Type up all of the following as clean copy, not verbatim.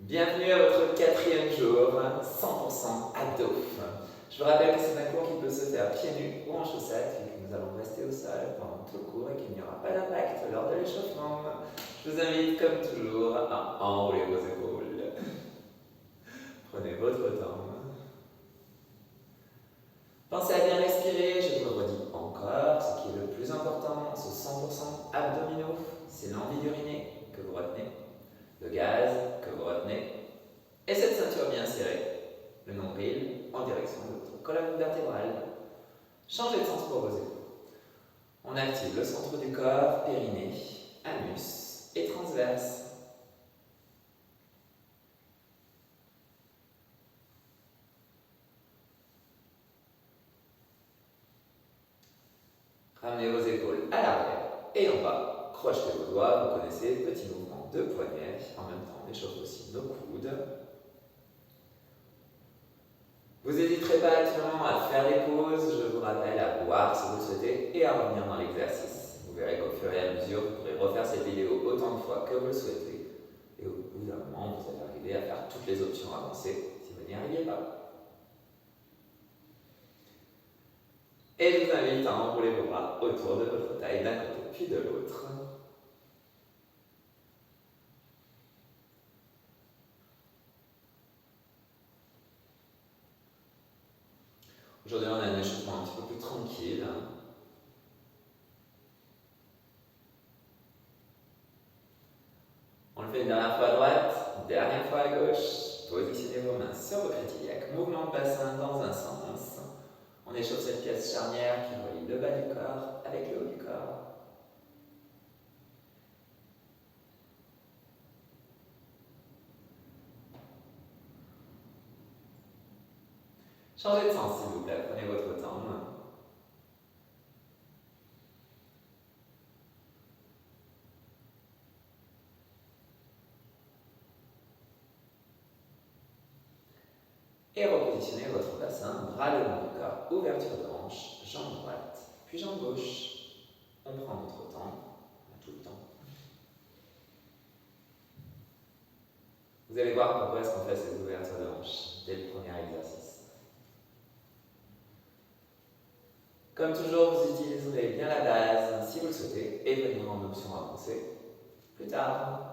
Bienvenue à votre quatrième jour, 100% abdos. Je vous rappelle que c'est un cours qui peut se faire pieds nus ou en chaussettes, vu que nous allons rester au sol pendant tout le cours et qu'il n'y aura pas d'impact lors de l'échauffement. Je vous invite, comme toujours, à enrouler vos épaules. Prenez votre temps. Pensez à bien respirer, je vous le redis encore, ce qui est le plus important dans ce 100% abdominaux, c'est l'envie d'uriner que vous retenez, le gaz que vous retenez, et cette ceinture bien serrée, le nombril en direction de votre colonne vertébrale. Changez de sens pour vos épaules. On active le centre du corps, périnée, anus et transverse. Ramenez vos épaules à l'arrière et en bas. Crochetez vos doigts, vous connaissez, petit mouvement de poignet. En même temps, on échauffe aussi nos coudes. Vous n'hésiterez pas actuellement à faire des pauses, je vous rappelle à boire si vous le souhaitez et à revenir dans l'exercice. Vous verrez qu'au fur et à mesure, vous pourrez refaire cette vidéo autant de fois que vous le souhaitez. Et au bout d'un moment, vous allez arriver à faire toutes les options avancées si vous n'y arriviez pas. Et je vous invite à enrouler vos bras autour de votre taille d'un côté puis de l'autre. Aujourd'hui, on a un échauffement un petit peu plus tranquille. On le fait une dernière fois à droite, dernière fois à gauche. Positionnez vos mains sur vos crétillacs. Mouvement de bassin dans un sens. On échauffe cette pièce charnière qui relie le bas du corps avec le haut du corps. Changez de sens s'il vous plaît, prenez votre temps. Et repositionnez votre bassin, bras le long du corps, ouverture de hanche, jambe droite, puis jambe gauche. On prend notre temps, tout le temps. Vous allez voir pourquoi est-ce qu'on fait ces ouvertures de hanche dès le premier exercice. Comme toujours, vous utiliserez bien la base si vous le souhaitez et venir en option avancée plus tard.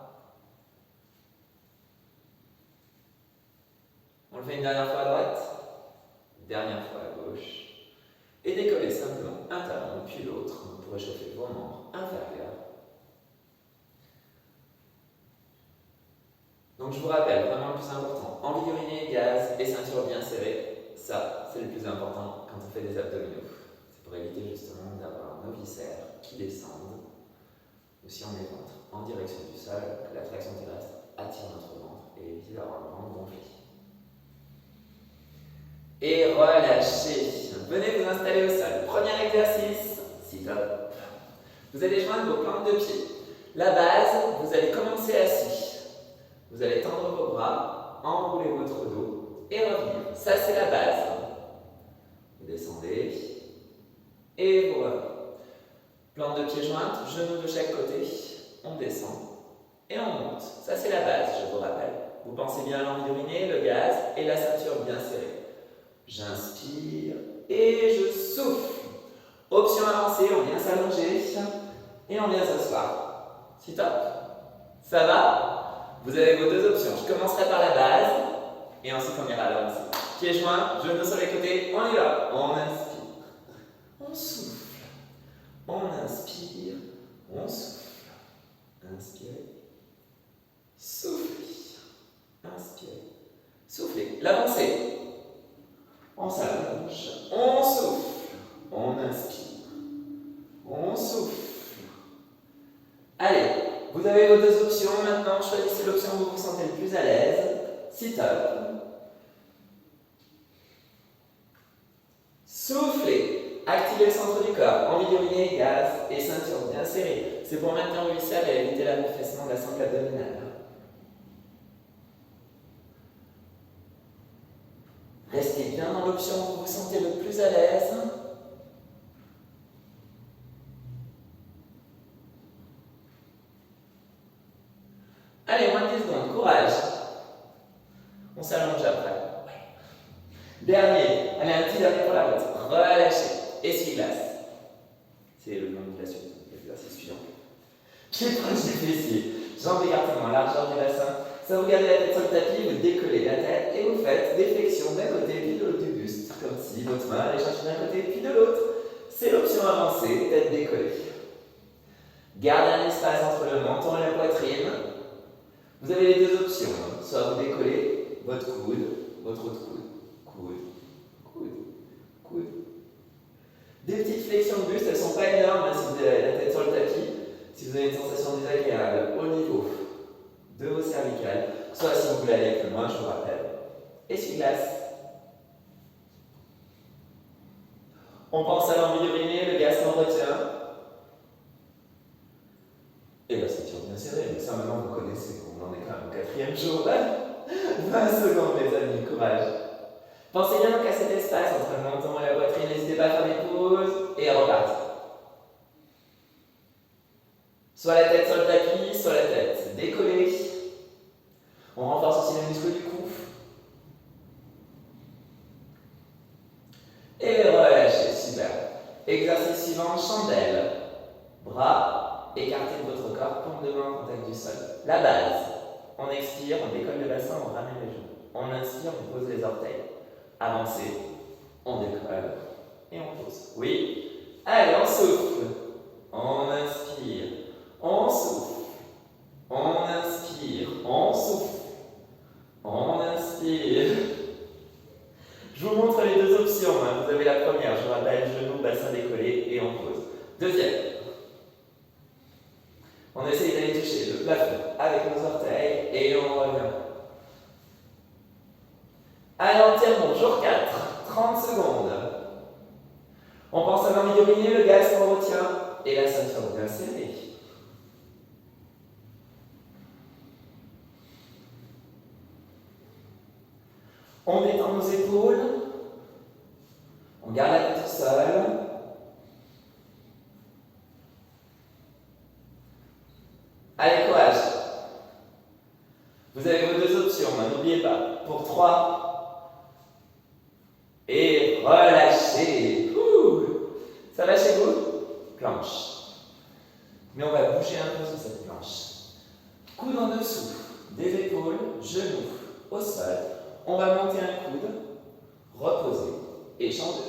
On le fait une dernière fois à droite, dernière fois à gauche. Et décollez simplement un talon puis l'autre pour échauffer vos membres inférieurs. Donc je vous rappelle, vraiment le plus important, envie d'uriner, gaz et ceinture bien serrée, ça c'est le plus important quand on fait des abdominaux. C'est pour éviter justement d'avoir nos viscères qui descendent, ou si on est ventre en direction du sol, que la traction terrestre attire notre ventre et éviter d'avoir le ventre gonflé. Et relâchez. Venez vous installer au sol. Premier exercice, sit-up. Vous allez joindre vos plantes de pied. La base, vous allez commencer assis. Vous allez tendre vos bras, enrouler votre dos et revenir. Ça, c'est la base. Vous descendez et vous revenez. Plante de pied jointe, genoux de chaque côté. On descend et on monte. Ça, c'est la base, je vous rappelle. Vous pensez bien à l'envie d'uriner, le gaz et la ceinture bien serrée. J'inspire et je souffle. Option avancée, on vient s'allonger et on vient s'asseoir. Sit-up. Ça va? Vous avez vos deux options. Je commencerai par la base et ensuite on ira là aussi. Pieds joints, genoux sur les côtés, on y va. On inspire, on souffle. On inspire, on souffle. Inspirez, soufflez. Inspirez, soufflez. L'avancée. On s'allonge, on souffle, on inspire, on souffle. Allez, vous avez vos deux options. Maintenant, choisissez l'option où vous vous sentez le plus à l'aise. Sit-up. Soufflez. Activez le centre du corps. Envie d'uriner, gaz et ceinture bien serrée. C'est pour maintenir vos viscères et éviter l'affaissement de la sangle abdominale. Restez bien dans l'option où vous vous sentez le plus à l'aise. Allez, moins de 10 secondes, courage. On s'allonge après. Ouais. Dernier. Allez, un petit dernier pour la route. Relâchez. Essuie-glace. C'est le nom de la suite. L'exercice suivant. Pieds proches des fessiers. Jambes écartées dans la largeur du bassin. Ça, vous gardez la tête sur le tapis, vous décollez la tête et vous faites des flexions d'un côté puis de l'autre du buste. Comme si votre main allait chercher d'un côté puis de l'autre. C'est l'option avancée, tête décollée. Gardez un espace entre le menton et la poitrine. Vous avez les deux options. Soit vous décollez votre coude, votre autre coude. Coude, coude, coude. Des petites flexions de buste, elles ne sont pas énormes si vous avez la tête sur le tapis. Si vous avez une sensation désagréable au niveau de vos cervicales, soit si vous voulez aller plus loin, je vous rappelle. Essuie-glace. On pense à l'envie d'uriner, le gastron retient. Et la ceinture bien serrée, mais ça maintenant vous connaissez, on en est quand même au 4e jour. 20 secondes les amis, courage. Pensez bien donc à cet espace entre le menton et la poitrine, n'hésitez pas à faire des pauses et à repartir. Soit la tête sur le tapis, soit la tête décollée. On renforce aussi les muscles du cou. Et relâchez, super. Exercice suivant, chandelle. Bras écartés de votre corps, paume de main en contact du sol. La base. On expire, on décolle le bassin, on ramène les genoux. On inspire, on pose les orteils. Avancez, on décolle et on pose. Oui. Allez, on souffle. On inspire. On souffle. On inspire. On souffle. On inspire. Je vous montre les deux options. Vous avez la première, je vous rappelle, genou, bassin décollé et on pose. Deuxième. On essaye d'aller toucher le plafond avec nos orteils et on revient. Allez, on tire bon, jour 4, 30 secondes. On pense à l'envie d'uriner, le gaz qu'on retient et la ceinture bien serrée. On détend nos épaules. On garde la tête au sol. Allez, courage. Vous avez vos deux options, n'oubliez pas. Pour 3. Et relâchez. Ça va chez vous? Planche. Mais on va bouger un peu sur cette planche. Coude en dessous, des épaules, genoux au sol. On va monter un coude, reposer et changer.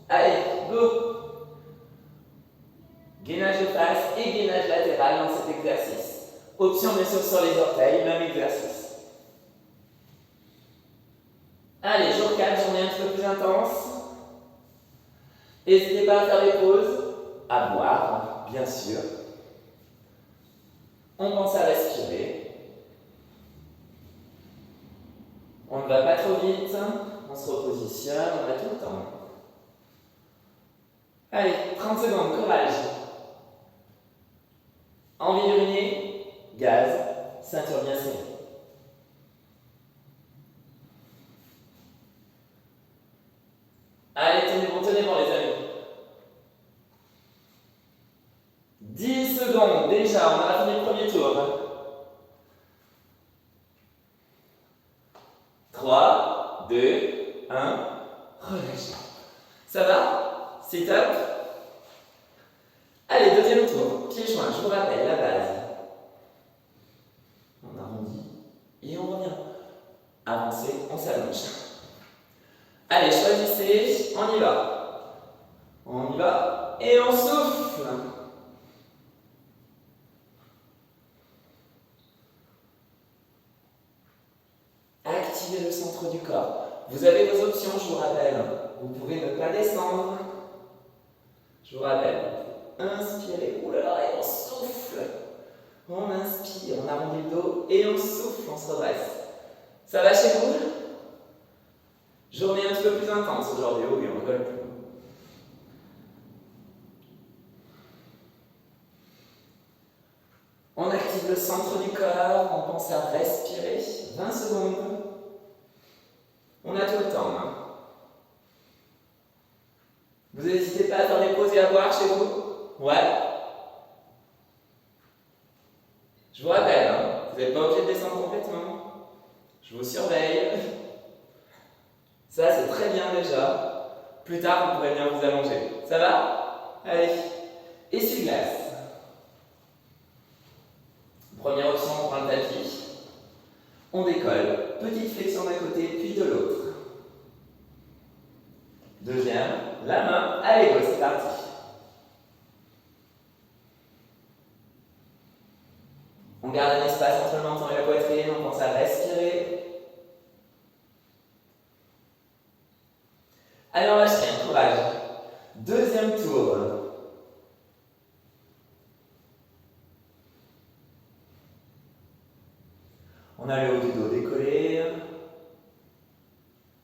Allez, go! Gainage de face et gainage latéral dans cet exercice. Option bien sûr sur les orteils, même exercice. Allez, jour 4, journée un petit peu plus intense. N'hésitez pas à faire des pauses, à boire, bien sûr. On pense à respirer. On ne va pas trop vite, on se repositionne, on a tout le temps. Allez, 30 secondes, courage. Envie d'uriner, gaz, ceinture bien serrée. Allez, tenez bon les amis. 10 secondes, déjà, on a fini le premier tour. 3, 2, 1, relâche. Ça va? C'est top? Allez, deuxième tour. Pieds joints, je vous rappelle, la base. On arrondit et on revient. Avancez, on s'allonge. Allez, choisissez, on y va. On y va et on souffle. Activez le centre du corps. Vous avez vos options, je vous rappelle. Vous pouvez ne pas descendre. Je vous rappelle. Inspirez. Oulala, et on souffle. On inspire, on arrondit le dos et on souffle, on se redresse. Ça va chez vous? Journée un petit peu plus intense aujourd'hui. Oui, on rigole plus. On active le centre du corps, on pense à respirer. 20 secondes. On a tout le temps. Vous n'hésitez pas à faire des pauses et à boire chez vous? Ouais. Je vous rappelle, vous n'êtes pas obligé de descendre complètement. Je Je vous surveille. Ça, c'est très bien déjà. Plus tard, vous pourrez bien vous allonger. Ça va? Allez. Essuie-glace. Première option, on prend le tapis. On décolle. Petite flexion d'un côté, puis de l'autre. Deuxième, la main à l'épaule, c'est parti. On garde un espace entre le menton et la poitrine, on pense à respirer. Allez, on lâche rien, courage. Deuxième tour. On a le haut du dos décollé.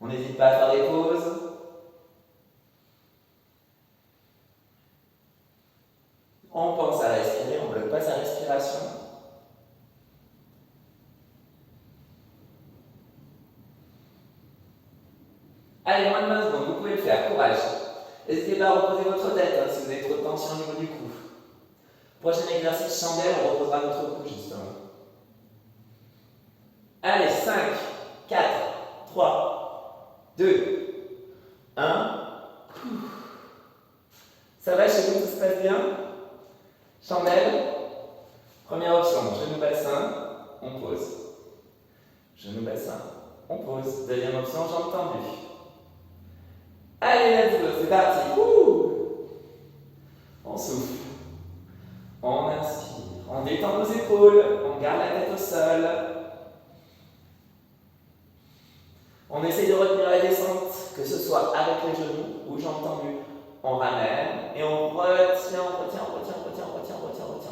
On n'hésite pas à faire des pauses. On pense à respirer, on ne bloque pas sa respiration. Allez, moins de 20 secondes, vous pouvez le faire, courage. N'hésitez pas à reposer votre tête si vous avez trop de tension au niveau du cou. Prochain exercice, chandelle, on reposera notre cou justement. Allez, 5, 4, 3, 2, 1. Ça va chez vous, tout se passe bien? Chandelle. Première option, genou bassin, on pose. Genou bassin, on pose. Deuxième option, jambes tendues. Allez, let's go, c'est parti. On souffle. On inspire. On détend nos épaules. On garde la tête au sol. On essaie de retenir la descente, que ce soit avec les genoux ou jambes tendues. On ramène et on retient, on retient, on retient, on retient, on retient, on retient, on retient.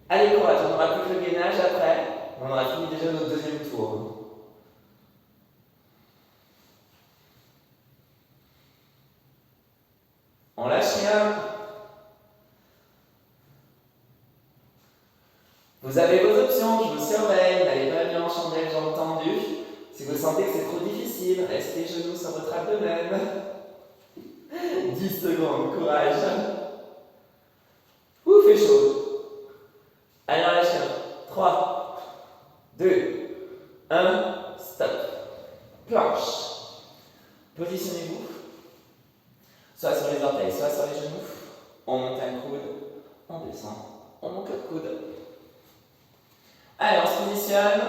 Allez, courage, on n'aura plus que le gainage après. On aura fini déjà notre deuxième tour. On lâche rien. Vous avez vos options, je vous surveille. N'allez pas bien en chandelle, jambes tendues. Si vous sentez que c'est trop difficile, restez genoux sur votre abdomen. 10 secondes, courage. Fait chaud. Allez, on lâche rien. 3, 2, 1, stop. Planche. Positionnez-vous. Soit sur les orteils, soit sur les genoux. On monte un coude, on descend, on monte le coude. Allez, on se positionne.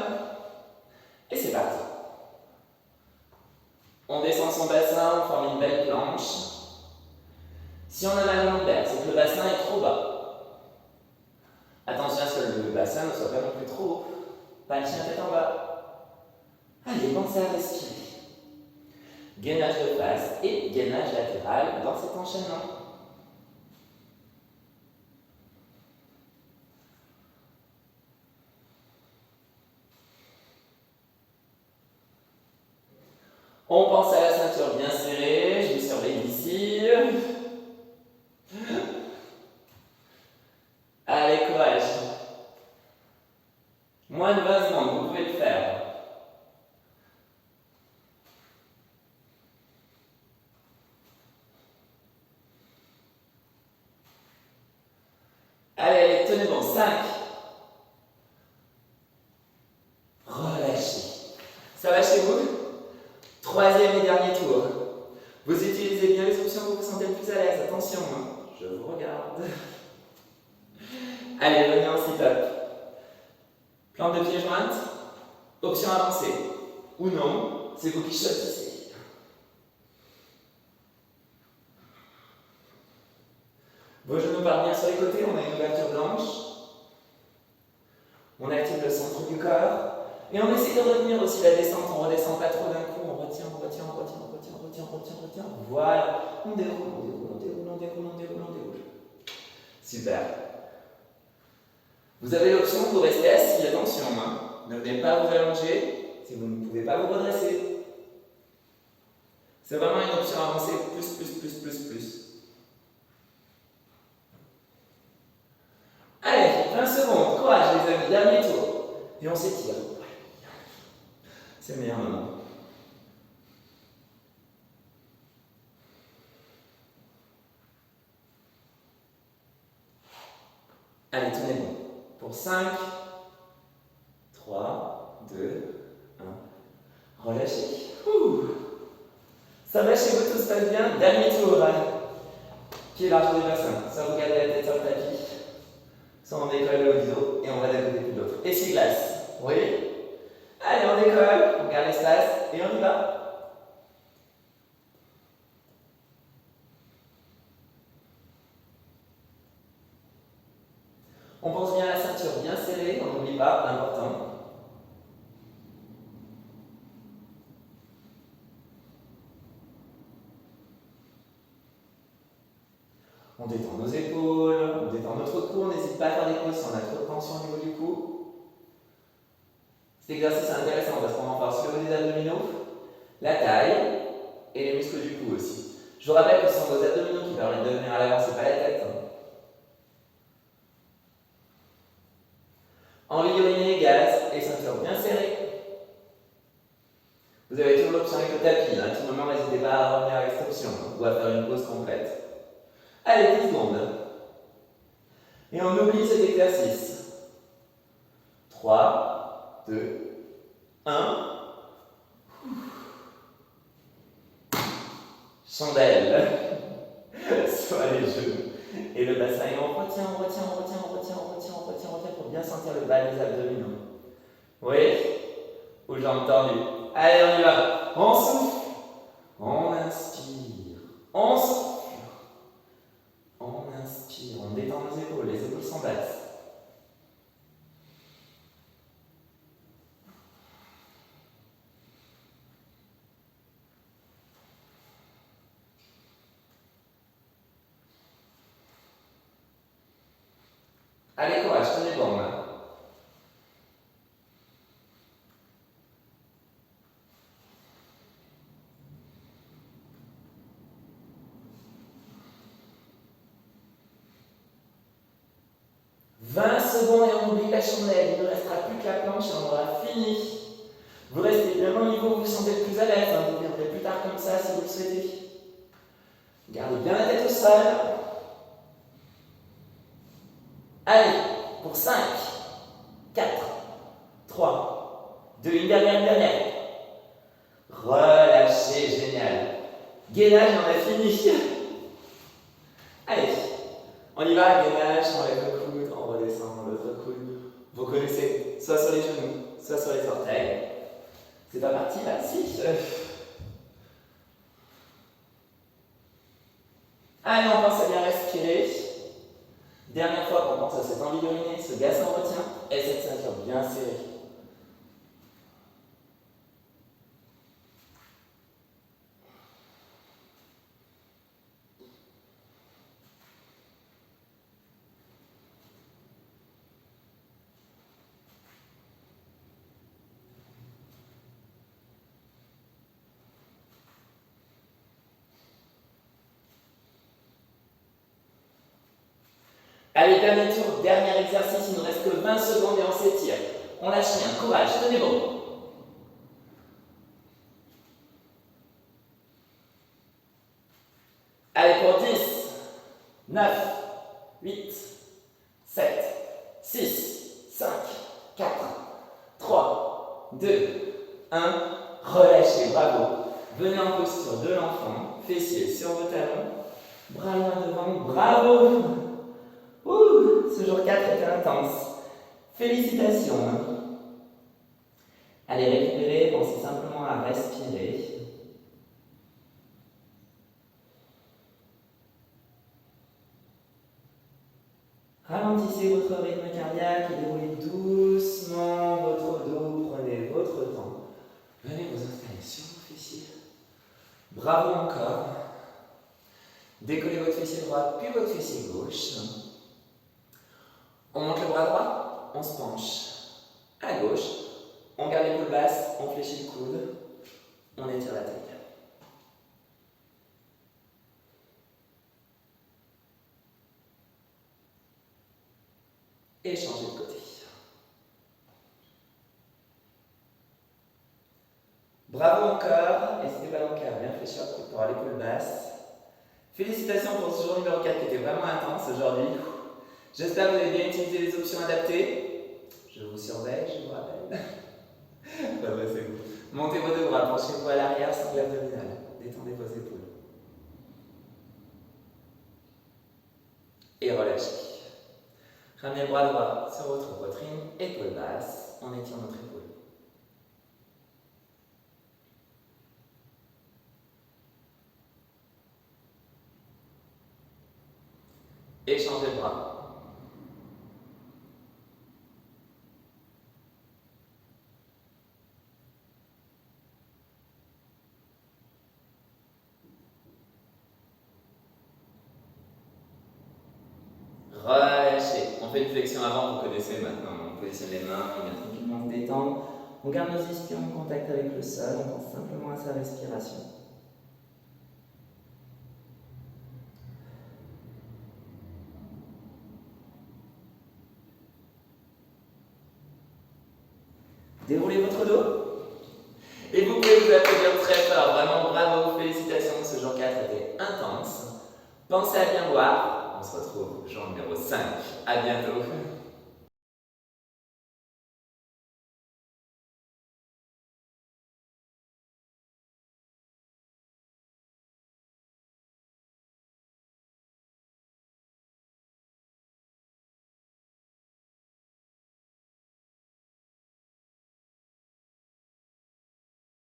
Et c'est parti. On descend son bassin, on forme une belle planche. Si on a mal au lombaire, c'est que le bassin est trop bas. Attention à ce que le bassin ne soit pas non plus trop haut. Pas le chien tête en bas. Allez, pensez à respirer. Gainage de face et gainage latéral dans cet enchaînement. On pense à la ceinture bien serrée, je vous surveille d'ici. Allez, courage. Moins de 20 secondes, vous pouvez le faire. Allez, tenez bon, 5. Relâchez. Ça va chez vous? Troisième et dernier tour. Vous utilisez bien les options où vous vous sentez le plus à l'aise. Attention, je vous regarde. Allez, venez en sit-up. Plante de pied jointe. Option avancée. Ou non, c'est vous qui choisissez. Vos genoux partent bien sur les côtés, on a une ouverture blanche. On active le centre du corps. Et on essaie de retenir aussi la descente, on ne redescend pas trop d'un coup, on retient, on retient, on retient, on retient, on retient, on retient, on retient. Voilà. On déroule, on déroule, on déroule, on déroule, on déroule, on déroule. Super. Vous avez l'option pour rester assis, attention, ne venez pas vous allonger si vous ne pouvez pas vous redresser. C'est vraiment une option avancée, plus. Allez, 20 secondes, courage les amis, dernier tour. Et on s'étire. C'est le meilleur moment. Allez, tenez bon. Pour 5, 3, 2, 1. Relâchez. Ouh. Ça va chez vous, tout se passe bien? Dernier tour. Pied large des bassins. Soit vous gardez la tête sur le tapis, soit on décolle le haut du dos et on va d'un côté puis de l'autre. Essuie-glace. Oui. Allez, on décolle, on garde l'espace et on y va. On pense bien à la ceinture bien serrée, on n'oublie pas, important. On détend nos épaules, on détend notre cou, on n'hésite pas à faire des pauses si on a trop de tension au niveau du cou. Cet exercice est intéressant parce qu'on renforce le haut des abdominaux, la taille et les muscles du cou aussi. Je vous rappelle que ce sont vos abdominaux qui permettent de venir à l'avant, c'est pas la tête. Envie d'uriner, gaz et ceinture bien serrée. Vous avez toujours l'option avec le tapis, à tout moment n'hésitez pas à revenir avec cette option ou à faire une pause complète. Allez, 10 secondes. Et on oublie cet exercice. 3, 2, 1. Chandelle. Soit les genoux et le bassin. Et on retient pour bien sentir le bas des abdominaux. Oui? Aux jambes tendues. Allez, on y va. On souffle. On inspire. On souffle. On inspire. On détend nos épaules. Les épaules sont basses. Allez, courage, tenez bon. 20 secondes et on oublie la chandelle. Il ne restera plus que la planche et on aura fini. Vous restez bien au niveau où vous vous sentez le plus à l'aise. Vous viendrez plus tard comme ça si vous le souhaitez. Gardez bien la tête au sol. Allez, pour 5, 4, 3, 2, une dernière. Relâchez, génial. Gainage, on a fini. Allez, on y va, gainage, on lève le coude, on redescend l'autre coude. Vous connaissez, soit sur les genoux, soit sur les orteils. C'est pas parti là, si. Allez, on pense à bien respirer. Dernière fois qu'on pense à cette envie d'uriner, ce gaz en retient et cette ceinture bien serrée. Allez, dernier tour, dernier exercice, il ne nous reste que 20 secondes et on s'étire. On lâche rien, courage, tenez bon. Allez, pour 10, 9, 8, 7, 6, 5, 4, 3, 2, 1. Relâchez, bravo. Venez en posture de l'enfant, fessiers sur vos talons, bras loin devant, bravo. Ouh, ce jour 4 était intense. Félicitations. Allez, récupérez, pensez simplement à respirer. Ralentissez votre rythme cardiaque et déroulez doucement votre dos. Prenez votre temps. Venez vous installer sur vos fessiers. Bravo encore. Décollez votre fessier droit, puis votre fessier gauche. On monte le bras droit, on se penche à gauche, on garde l'épaule basse, on fléchit le coude, on étire la taille. Et changez de côté. Bravo encore, n'hésitez pas donc à bien fléchir le coude pour l'épaule basse. Félicitations pour ce jour numéro 4 qui était vraiment intense aujourd'hui. J'espère que vous avez bien utilisé les options adaptées. Je vous surveille, je vous rappelle. C'est bon. Montez vos deux bras, penchez-vous à l'arrière, sangle abdominale. Détendez vos épaules. Et relâchez. Ramenez le bras droit sur votre poitrine, épaule basse, on étire notre épaule. Échangez le bras. Relâchez. On fait une flexion avant, vous connaissez maintenant. On positionne les mains, on vient tranquillement se détendre. On garde nos ischions en contact avec le sol, on pense simplement à sa respiration. Déroulez votre dos. Et vous pouvez vous applaudir très fort. Vraiment bravo, félicitations. Ce jour 4 était intense. Pensez à bien boire. On se retrouve jour numéro 5. À bientôt.